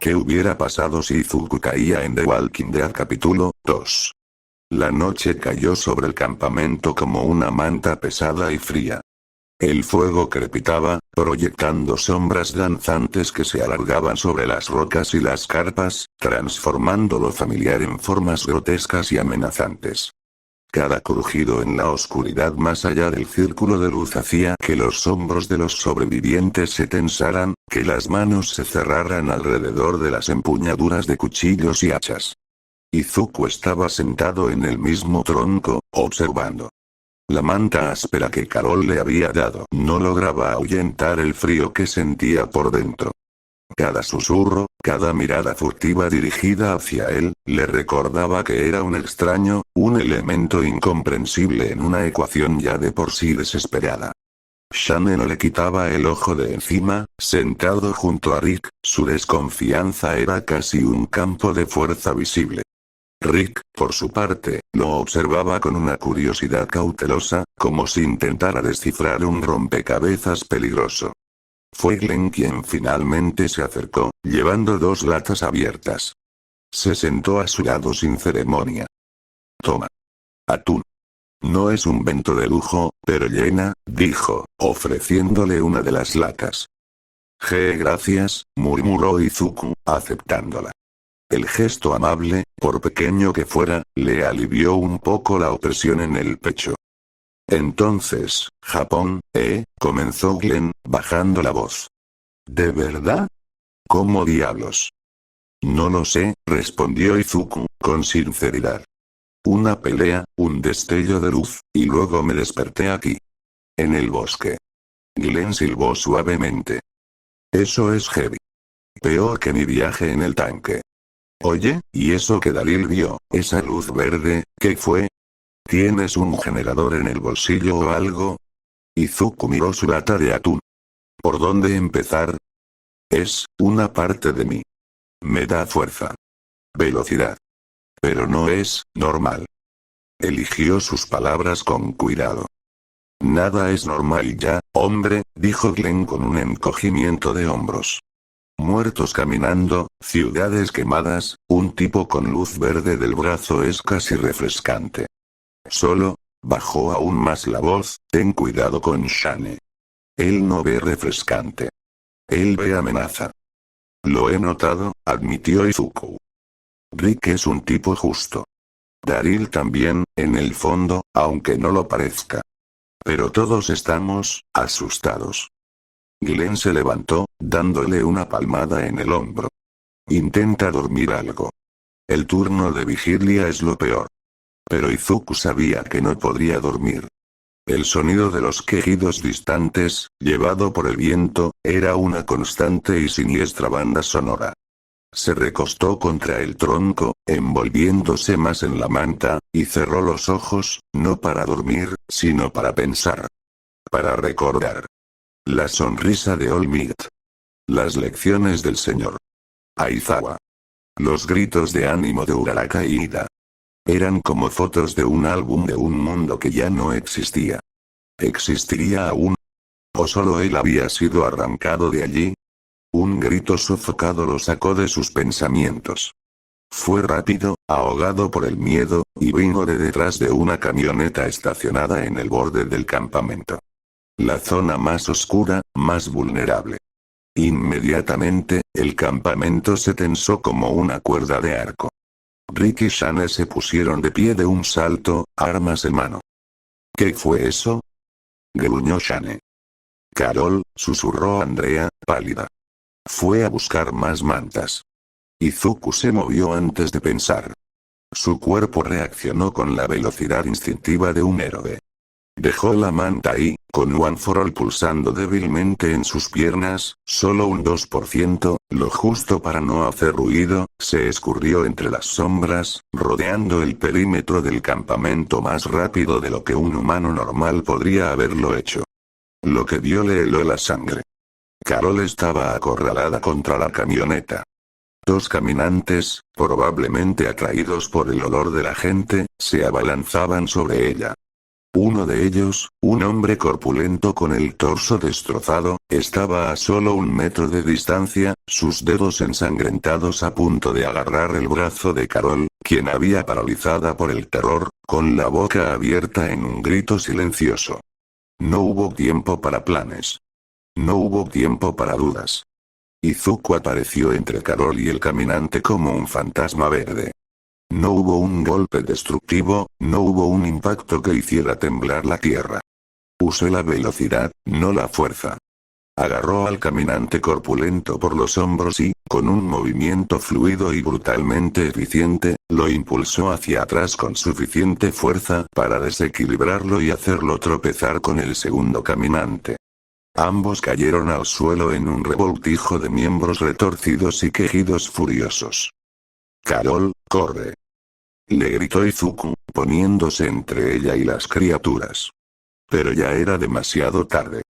¿Qué hubiera pasado si Izuku caía en The Walking Dead capítulo 2? La noche cayó sobre el campamento como una manta pesada y fría. El fuego crepitaba, proyectando sombras danzantes que se alargaban sobre las rocas y las carpas, transformando lo familiar en formas grotescas y amenazantes. Cada crujido en la oscuridad más allá del círculo de luz hacía que los hombros de los sobrevivientes se tensaran, que las manos se cerraran alrededor de las empuñaduras de cuchillos y hachas. Izuku estaba sentado en el mismo tronco, observando. La manta áspera que Carol le había dado no lograba ahuyentar el frío que sentía por dentro. Cada susurro, cada mirada furtiva dirigida hacia él, le recordaba que era un extraño, un elemento incomprensible en una ecuación ya de por sí desesperada. Shane no le quitaba el ojo de encima, sentado junto a Rick, su desconfianza era casi un campo de fuerza visible. Rick, por su parte, lo observaba con una curiosidad cautelosa, como si intentara descifrar un rompecabezas peligroso. Fue Glenn quien finalmente se acercó, llevando 2 latas abiertas. Se sentó a su lado sin ceremonia. Toma. Atún. No es un bento de lujo, pero llena, dijo, ofreciéndole una de las latas. Gracias, murmuró Izuku, aceptándola. El gesto amable, por pequeño que fuera, le alivió un poco la opresión en el pecho. Entonces, Japón, comenzó Glenn, bajando la voz. ¿De verdad? ¿Cómo diablos? No lo sé, respondió Izuku, con sinceridad. Una pelea, un destello de luz, y luego me desperté aquí. En el bosque. Glenn silbó suavemente. Eso es heavy. Peor que mi viaje en el tanque. Oye, ¿y eso que Dalil vio, esa luz verde, qué fue? ¿Tienes un generador en el bolsillo o algo? Izuku miró su lata de atún. ¿Por dónde empezar? Es una parte de mí. Me da fuerza. Velocidad. Pero no es normal. Eligió sus palabras con cuidado. Nada es normal ya, hombre, dijo Glenn con un encogimiento de hombros. Muertos caminando, ciudades quemadas, un tipo con luz verde del brazo es casi refrescante. Solo, bajó aún más la voz, ten cuidado con Shane. Él no ve refrescante. Él ve amenaza. Lo he notado, admitió Izuku. Rick es un tipo justo. Daryl también, en el fondo, aunque no lo parezca. Pero todos estamos, asustados. Glenn se levantó, dándole una palmada en el hombro. Intenta dormir algo. El turno de vigilia es lo peor. Pero Izuku sabía que no podría dormir. El sonido de los quejidos distantes, llevado por el viento, era una constante y siniestra banda sonora. Se recostó contra el tronco, envolviéndose más en la manta, y cerró los ojos, no para dormir, sino para pensar. Para recordar. La sonrisa de All Might. Las lecciones del Sr. Aizawa. Los gritos de ánimo de Uraraka y Ida. Eran como fotos de un álbum de un mundo que ya no existía. ¿Existiría aún? ¿O solo él había sido arrancado de allí? Un grito sofocado lo sacó de sus pensamientos. Fue rápido, ahogado por el miedo, y vino de detrás de una camioneta estacionada en el borde del campamento. La zona más oscura, más vulnerable. Inmediatamente, el campamento se tensó como una cuerda de arco. Rick y Shane se pusieron de pie de un salto, armas en mano. ¿Qué fue eso? Gruñó Shane. Carol, susurró Andrea, pálida. Fue a buscar más mantas. Izuku se movió antes de pensar. Su cuerpo reaccionó con la velocidad instintiva de un héroe. Dejó la manta ahí, con One for All pulsando débilmente en sus piernas, solo un 2%, lo justo para no hacer ruido, se escurrió entre las sombras, rodeando el perímetro del campamento más rápido de lo que un humano normal podría haberlo hecho. Lo que vio le heló la sangre. Carol estaba acorralada contra la camioneta. 2 caminantes, probablemente atraídos por el olor de la gente, se abalanzaban sobre ella. Uno de ellos, un hombre corpulento con el torso destrozado, estaba a solo 1 metro de distancia, sus dedos ensangrentados a punto de agarrar el brazo de Carol, quien había paralizada por el terror, con la boca abierta en un grito silencioso. No hubo tiempo para planes. No hubo tiempo para dudas. Izuku apareció entre Carol y el caminante como un fantasma verde. No hubo un golpe destructivo, no hubo un impacto que hiciera temblar la tierra. Usó la velocidad, no la fuerza. Agarró al caminante corpulento por los hombros y, con un movimiento fluido y brutalmente eficiente, lo impulsó hacia atrás con suficiente fuerza para desequilibrarlo y hacerlo tropezar con el segundo caminante. Ambos cayeron al suelo en un revoltijo de miembros retorcidos y quejidos furiosos. Carol, corre. Le gritó Izuku, poniéndose entre ella y las criaturas. Pero ya era demasiado tarde.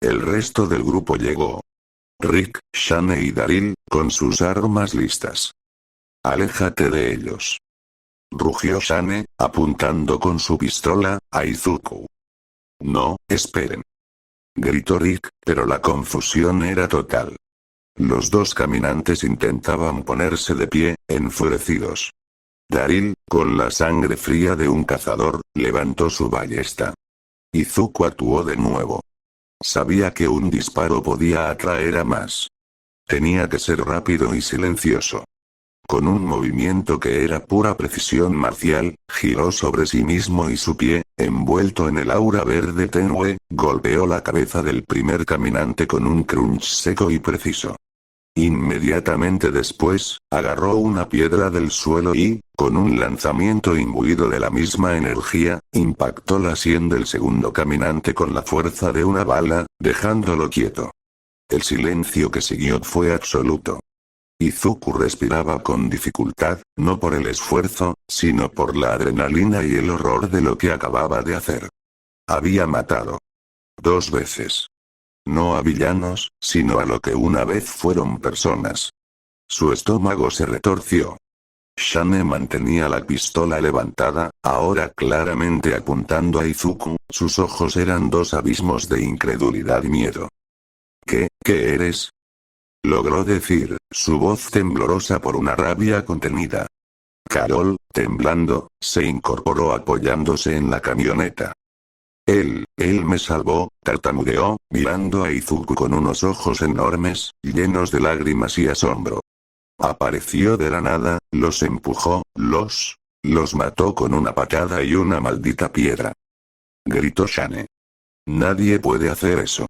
El resto del grupo llegó. Rick, Shane y Daryl, con sus armas listas. Aléjate de ellos. Rugió Shane, apuntando con su pistola a Izuku. No, esperen. Gritó Rick, pero la confusión era total. Los dos caminantes intentaban ponerse de pie, enfurecidos. Daryl, con la sangre fría de un cazador, levantó su ballesta. Izuku actuó de nuevo. Sabía que un disparo podía atraer a más. Tenía que ser rápido y silencioso. Con un movimiento que era pura precisión marcial, giró sobre sí mismo y su pie, envuelto en el aura verde tenue, golpeó la cabeza del primer caminante con un crunch seco y preciso. Inmediatamente después, agarró una piedra del suelo y, con un lanzamiento imbuido de la misma energía, impactó la sien del segundo caminante con la fuerza de una bala, dejándolo quieto. El silencio que siguió fue absoluto. Izuku respiraba con dificultad, no por el esfuerzo, sino por la adrenalina y el horror de lo que acababa de hacer. Había matado 2 veces. No a villanos, sino a lo que una vez fueron personas. Su estómago se retorció. Shane mantenía la pistola levantada, ahora claramente apuntando a Izuku, sus ojos eran 2 abismos de incredulidad y miedo. ¿Qué eres? Logró decir, su voz temblorosa por una rabia contenida. Carol, temblando, se incorporó apoyándose en la camioneta. Él me salvó, tartamudeó, mirando a Izuku con unos ojos enormes, llenos de lágrimas y asombro. Apareció de la nada, los empujó, los mató con una patada y una maldita piedra. Gritó Shane. Nadie puede hacer eso.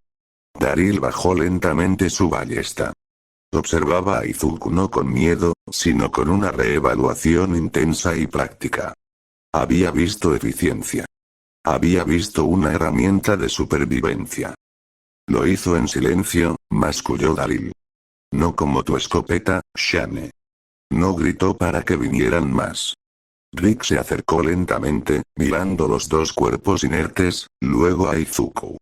Daryl bajó lentamente su ballesta. Observaba a Izuku no con miedo, sino con una reevaluación intensa y práctica. Había visto eficiencia. Había visto una herramienta de supervivencia. Lo hizo en silencio, masculló Daryl. No como tu escopeta, Shane. No gritó para que vinieran más. Rick se acercó lentamente, mirando los 2 cuerpos inertes, luego a Izuku.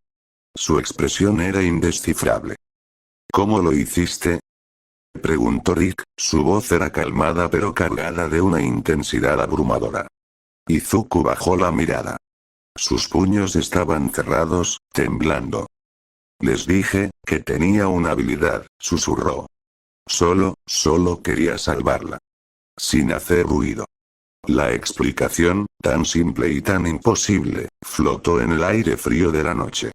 Su expresión era indescifrable. ¿Cómo lo hiciste? Preguntó Rick, su voz era calmada pero cargada de una intensidad abrumadora. Izuku bajó la mirada. Sus puños estaban cerrados, temblando. Les dije, que tenía una habilidad, susurró. Solo quería salvarla. Sin hacer ruido. La explicación, tan simple y tan imposible, flotó en el aire frío de la noche.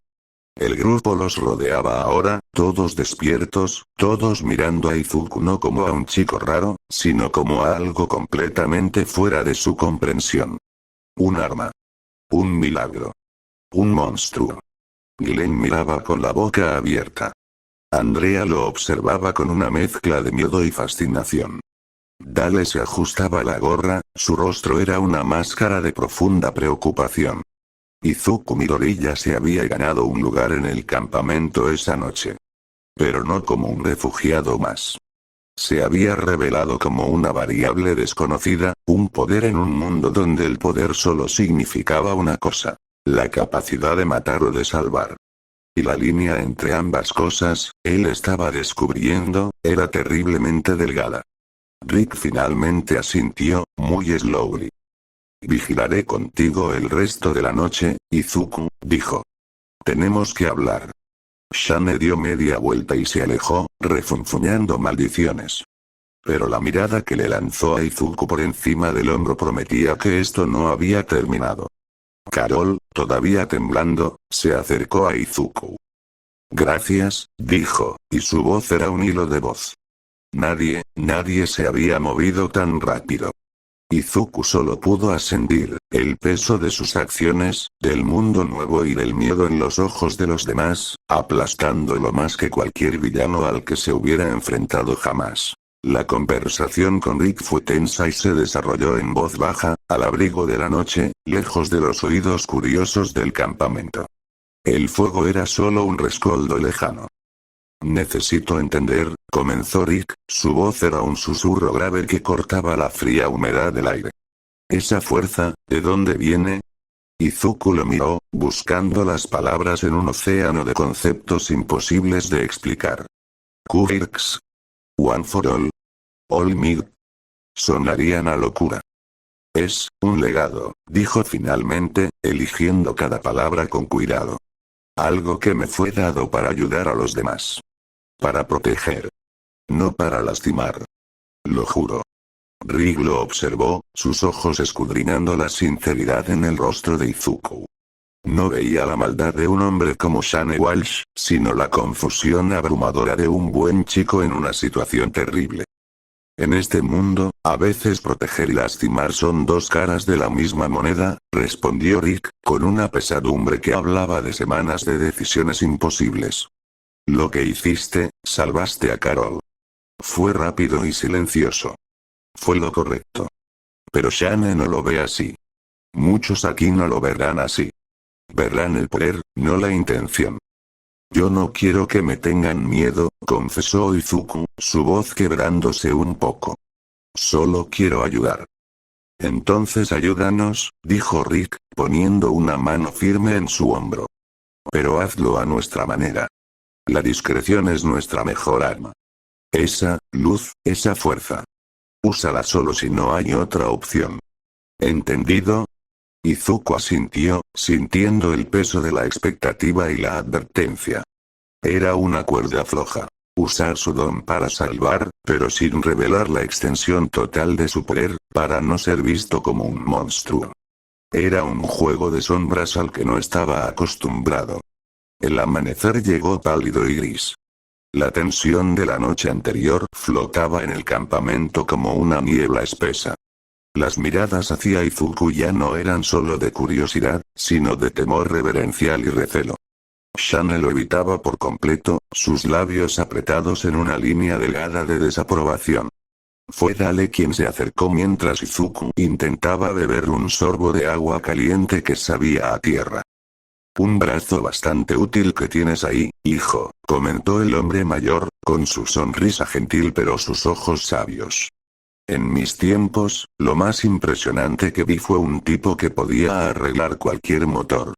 El grupo los rodeaba ahora, todos despiertos, todos mirando a Izuku no como a un chico raro, sino como a algo completamente fuera de su comprensión. Un arma. Un milagro. Un monstruo. Glenn miraba con la boca abierta. Andrea lo observaba con una mezcla de miedo y fascinación. Dale se ajustaba la gorra, su rostro era una máscara de profunda preocupación. Izuku Midoriya se había ganado un lugar en el campamento esa noche. Pero no como un refugiado más. Se había revelado como una variable desconocida, un poder en un mundo donde el poder solo significaba una cosa: la capacidad de matar o de salvar. Y la línea entre ambas cosas, él estaba descubriendo, era terriblemente delgada. Rick finalmente asintió, muy slowly. Vigilaré contigo el resto de la noche, Izuku, dijo. Tenemos que hablar. Shane dio media vuelta y se alejó, refunfuñando maldiciones. Pero la mirada que le lanzó a Izuku por encima del hombro prometía que esto no había terminado. Carol, todavía temblando, se acercó a Izuku. Gracias, dijo, y su voz era un hilo de voz. Nadie se había movido tan rápido. Izuku solo pudo asentir, el peso de sus acciones, del mundo nuevo y del miedo en los ojos de los demás, aplastándolo más que cualquier villano al que se hubiera enfrentado jamás. La conversación con Rick fue tensa y se desarrolló en voz baja, al abrigo de la noche, lejos de los oídos curiosos del campamento. El fuego era solo un rescoldo lejano. Necesito entender, comenzó Rick, su voz era un susurro grave que cortaba la fría humedad del aire. ¿Esa fuerza, de dónde viene? Izuku lo miró, buscando las palabras en un océano de conceptos imposibles de explicar. Quirks. One for all. All Might. Sonarían a locura. Es un legado, dijo finalmente, eligiendo cada palabra con cuidado. Algo que me fue dado para ayudar a los demás. Para proteger. No para lastimar. Lo juro. Rick lo observó, sus ojos escudriñando la sinceridad en el rostro de Izuku. No veía la maldad de un hombre como Shane Walsh, sino la confusión abrumadora de un buen chico en una situación terrible. En este mundo, a veces proteger y lastimar son dos caras de la misma moneda, respondió Rick, con una pesadumbre que hablaba de semanas de decisiones imposibles. Lo que hiciste, salvaste a Carol. Fue rápido y silencioso. Fue lo correcto. Pero Shane no lo ve así. Muchos aquí no lo verán así. Verán el poder, no la intención. Yo no quiero que me tengan miedo, confesó Izuku, su voz quebrándose un poco. Solo quiero ayudar. Entonces ayúdanos, dijo Rick, poniendo una mano firme en su hombro. Pero hazlo a nuestra manera. La discreción es nuestra mejor arma. Esa luz, esa fuerza. Úsala solo si no hay otra opción. ¿Entendido? Izuku asintió, sintiendo el peso de la expectativa y la advertencia. Era una cuerda floja. Usar su don para salvar, pero sin revelar la extensión total de su poder, para no ser visto como un monstruo. Era un juego de sombras al que no estaba acostumbrado. El amanecer llegó pálido y gris. La tensión de la noche anterior flotaba en el campamento como una niebla espesa. Las miradas hacia Izuku ya no eran solo de curiosidad, sino de temor reverencial y recelo. Shane lo evitaba por completo, sus labios apretados en una línea delgada de desaprobación. Fue Dale quien se acercó mientras Izuku intentaba beber un sorbo de agua caliente que sabía a tierra. Un brazo bastante útil que tienes ahí, hijo, comentó el hombre mayor, con su sonrisa gentil pero sus ojos sabios. En mis tiempos, lo más impresionante que vi fue un tipo que podía arreglar cualquier motor.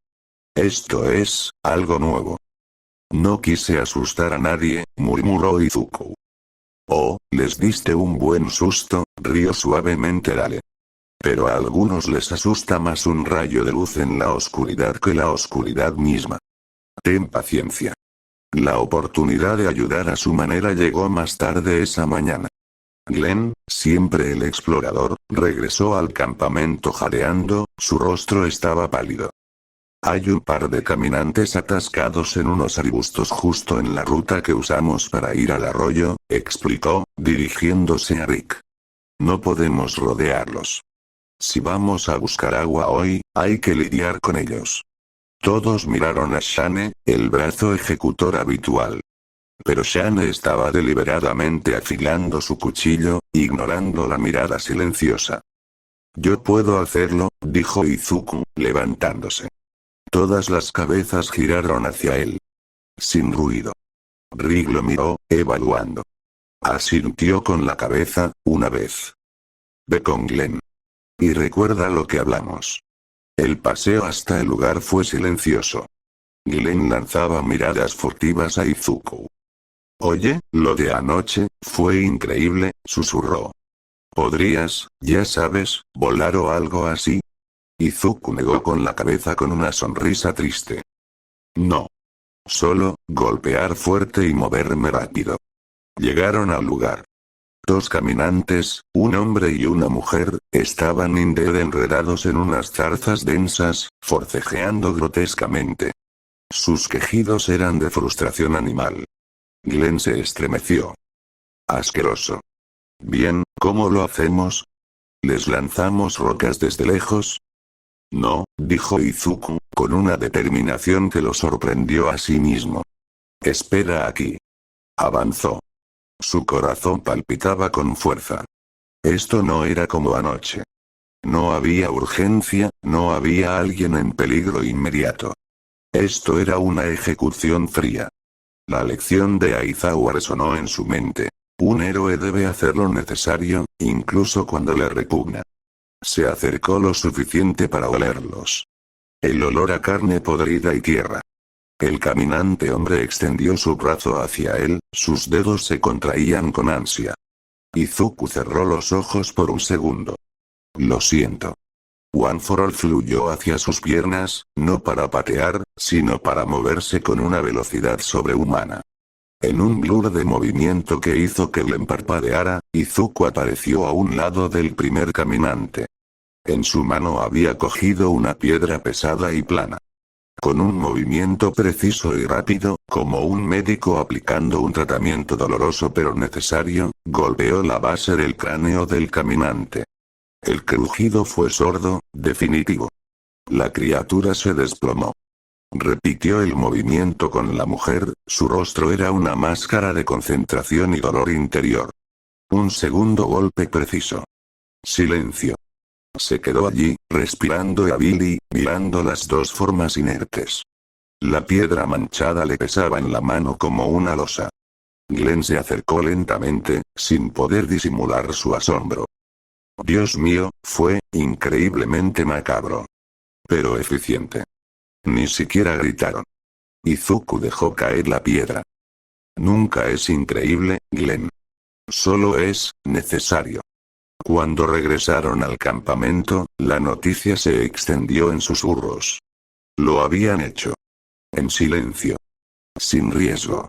Esto es, algo nuevo. No quise asustar a nadie, murmuró Izuku. Oh, les diste un buen susto, rió suavemente Dale. Pero a algunos les asusta más un rayo de luz en la oscuridad que la oscuridad misma. Ten paciencia. La oportunidad de ayudar a su manera llegó más tarde esa mañana. Glenn, siempre el explorador, regresó al campamento jadeando, su rostro estaba pálido. Hay un par de caminantes atascados en unos arbustos justo en la ruta que usamos para ir al arroyo, explicó, dirigiéndose a Rick. No podemos rodearlos. Si vamos a buscar agua hoy, hay que lidiar con ellos. Todos miraron a Shane, el brazo ejecutor habitual. Pero Shane estaba deliberadamente afilando su cuchillo, ignorando la mirada silenciosa. Yo puedo hacerlo, dijo Izuku, levantándose. Todas las cabezas giraron hacia él. Sin ruido. Rick lo miró, evaluando. Asintió con la cabeza, una vez. Ve con Glenn. Y recuerda lo que hablamos. El paseo hasta el lugar fue silencioso. Glenn lanzaba miradas furtivas a Izuku. Oye, lo de anoche, fue increíble, susurró. ¿Podrías, ya sabes, volar o algo así? Izuku negó con la cabeza con una sonrisa triste. No. Solo, golpear fuerte y moverme rápido. Llegaron al lugar. 2 caminantes, un hombre y una mujer, estaban enredados en unas zarzas densas, forcejeando grotescamente. Sus quejidos eran de frustración animal. Glenn se estremeció. Asqueroso. Bien, ¿cómo lo hacemos? ¿Les lanzamos rocas desde lejos? No, dijo Izuku, con una determinación que lo sorprendió a sí mismo. Espera aquí. Avanzó. Su corazón palpitaba con fuerza. Esto no era como anoche. No había urgencia, no había alguien en peligro inmediato. Esto era una ejecución fría. La lección de Aizawa resonó en su mente. Un héroe debe hacer lo necesario, incluso cuando le repugna. Se acercó lo suficiente para olerlos. El olor a carne podrida y tierra. El caminante hombre extendió su brazo hacia él, sus dedos se contraían con ansia. Izuku cerró los ojos por un segundo. Lo siento. One for All fluyó hacia sus piernas, no para patear, sino para moverse con una velocidad sobrehumana. En un blur de movimiento que hizo que Glenn parpadeara, Izuku apareció a un lado del primer caminante. En su mano había cogido una piedra pesada y plana. Con un movimiento preciso y rápido, como un médico aplicando un tratamiento doloroso pero necesario, golpeó la base del cráneo del caminante. El crujido fue sordo, definitivo. La criatura se desplomó. Repitió el movimiento con la mujer, su rostro era una máscara de concentración y dolor interior. Un segundo golpe preciso. Silencio. Se quedó allí, respirando hábil y mirando las 2 formas inertes. La piedra manchada le pesaba en la mano como una losa. Glenn se acercó lentamente, sin poder disimular su asombro. Dios mío, fue increíblemente macabro. Pero eficiente. Ni siquiera gritaron. Izuku dejó caer la piedra. Nunca es increíble, Glenn. Solo es necesario. Cuando regresaron al campamento, la noticia se extendió en susurros. Lo habían hecho. En silencio. Sin riesgo.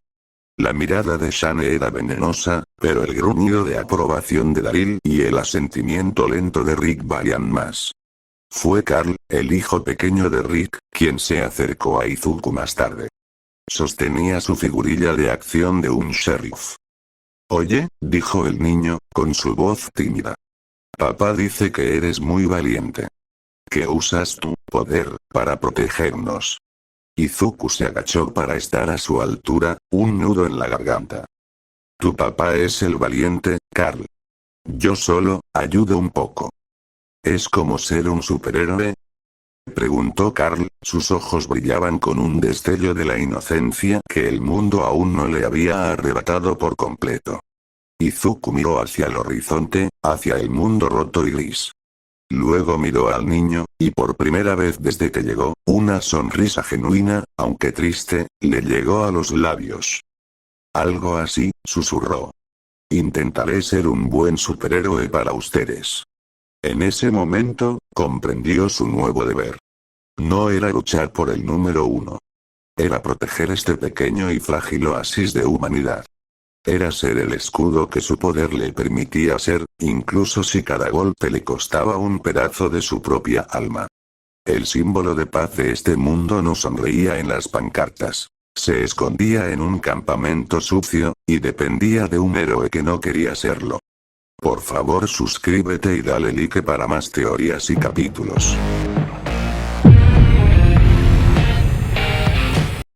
La mirada de Shane era venenosa, pero el gruñido de aprobación de Daryl y el asentimiento lento de Rick valían más. Fue Carl, el hijo pequeño de Rick, quien se acercó a Izuku más tarde. Sostenía su figurilla de acción de un sheriff. Oye, dijo el niño, con su voz tímida. Papá dice que eres muy valiente. Que usas tu poder para protegernos. Izuku se agachó para estar a su altura, un nudo en la garganta. Tu papá es el valiente, Carl. Yo solo, ayudo un poco. ¿Es como ser un superhéroe? Preguntó Carl, sus ojos brillaban con un destello de la inocencia que el mundo aún no le había arrebatado por completo. Izuku miró hacia el horizonte, hacia el mundo roto y gris. Luego miró al niño, y por primera vez desde que llegó, una sonrisa genuina, aunque triste, le llegó a los labios. Algo así, susurró. Intentaré ser un buen superhéroe para ustedes. En ese momento, comprendió su nuevo deber. No era luchar por el número 1. Era proteger este pequeño y frágil oasis de humanidad. Era ser el escudo que su poder le permitía ser, incluso si cada golpe le costaba un pedazo de su propia alma. El símbolo de paz de este mundo no sonreía en las pancartas. Se escondía en un campamento sucio, y dependía de un héroe que no quería serlo. Por favor suscríbete y dale like para más teorías y capítulos.